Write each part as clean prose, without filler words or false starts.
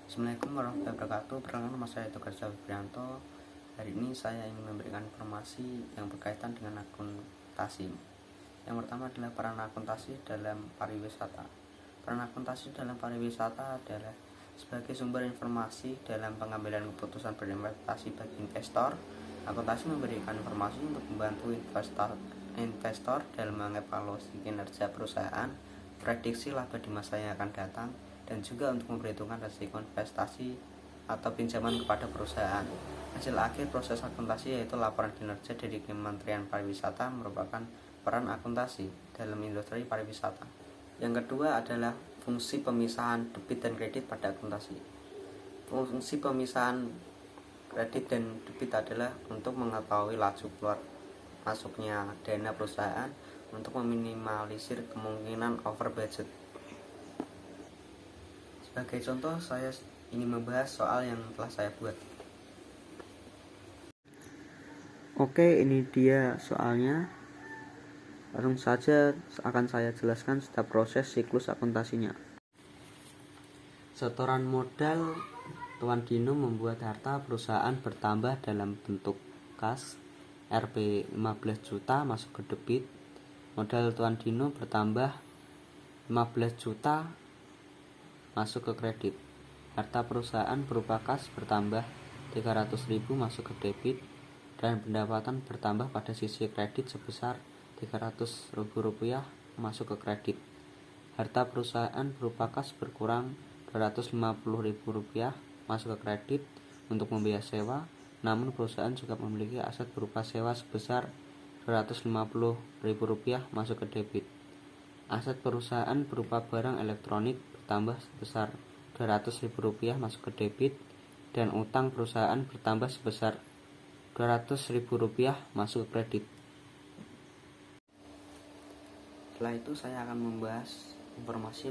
Assalamualaikum warahmatullahi wabarakatuh. Perkenalkan, nama saya Tegar Febrianto. Hari ini saya ingin memberikan informasi yang berkaitan dengan akuntansi. Yang pertama adalah peran akuntansi dalam pariwisata. Peran akuntansi dalam pariwisata adalah sebagai sumber informasi dalam pengambilan keputusan berinvestasi bagi investor. Akuntansi memberikan informasi untuk membantu investor dalam mengevaluasi kinerja perusahaan, prediksi laba di masa yang akan datang, dan juga untuk memperhitungkan risiko investasi atau pinjaman kepada perusahaan. Hasil akhir proses akuntansi yaitu laporan kinerja dari Kementerian Pariwisata merupakan peran akuntansi dalam industri pariwisata. Yang kedua adalah fungsi pemisahan debit dan kredit pada akuntansi. Fungsi pemisahan kredit dan debit adalah untuk mengetahui laju keluar masuknya dana perusahaan untuk meminimalisir kemungkinan over budget. Sebagai contoh, saya ingin membahas soal yang telah saya buat. Oke, ini dia soalnya. Langsung saja akan saya jelaskan setiap proses siklus akuntansinya. Setoran modal Tuan Dino membuat harta perusahaan bertambah dalam bentuk kas. Rp 15 juta masuk ke debit. Modal Tuan Dino bertambah 15 juta masuk ke kredit. Harta perusahaan berupa kas bertambah 300.000 masuk ke debit, dan pendapatan bertambah pada sisi kredit sebesar Rp300.000 masuk ke kredit. Harta perusahaan berupa kas berkurang Rp250.000 masuk ke kredit untuk membiayai sewa, namun perusahaan juga memiliki aset berupa sewa sebesar Rp250.000 masuk ke debit. Aset perusahaan berupa barang elektronik bertambah sebesar Rp200.000 masuk ke debit, dan utang perusahaan bertambah sebesar Rp200.000 masuk ke kredit. Setelah itu saya akan membahas informasi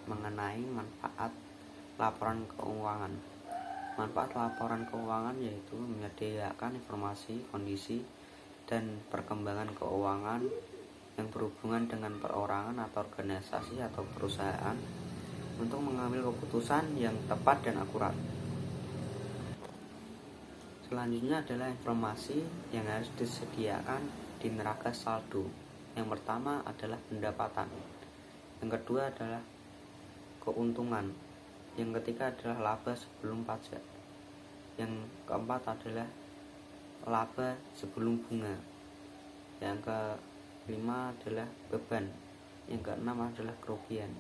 mengenai manfaat laporan keuangan. Manfaat laporan keuangan yaitu menyediakan informasi kondisi dan perkembangan keuangan yang berhubungan dengan perorangan atau organisasi atau perusahaan untuk mengambil keputusan yang tepat dan akurat. Selanjutnya adalah informasi yang harus disediakan di neraca saldo. Yang pertama adalah pendapatan. Yang kedua adalah keuntungan. Yang ketiga adalah laba sebelum pajak. Yang keempat adalah laba sebelum bunga. Yang kelima adalah beban. Yang keenam adalah kerugian.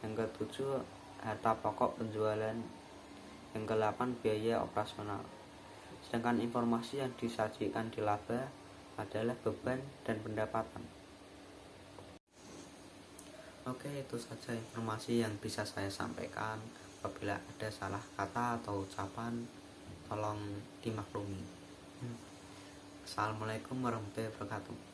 Yang ketujuh harta pokok penjualan. Yang kedelapan biaya operasional. Sedangkan informasi yang disajikan di laba adalah beban dan pendapatan. Oke, itu saja informasi yang bisa saya sampaikan. Apabila ada salah kata atau ucapan, tolong dimaklumi. Assalamualaikum warahmatullahi wabarakatuh.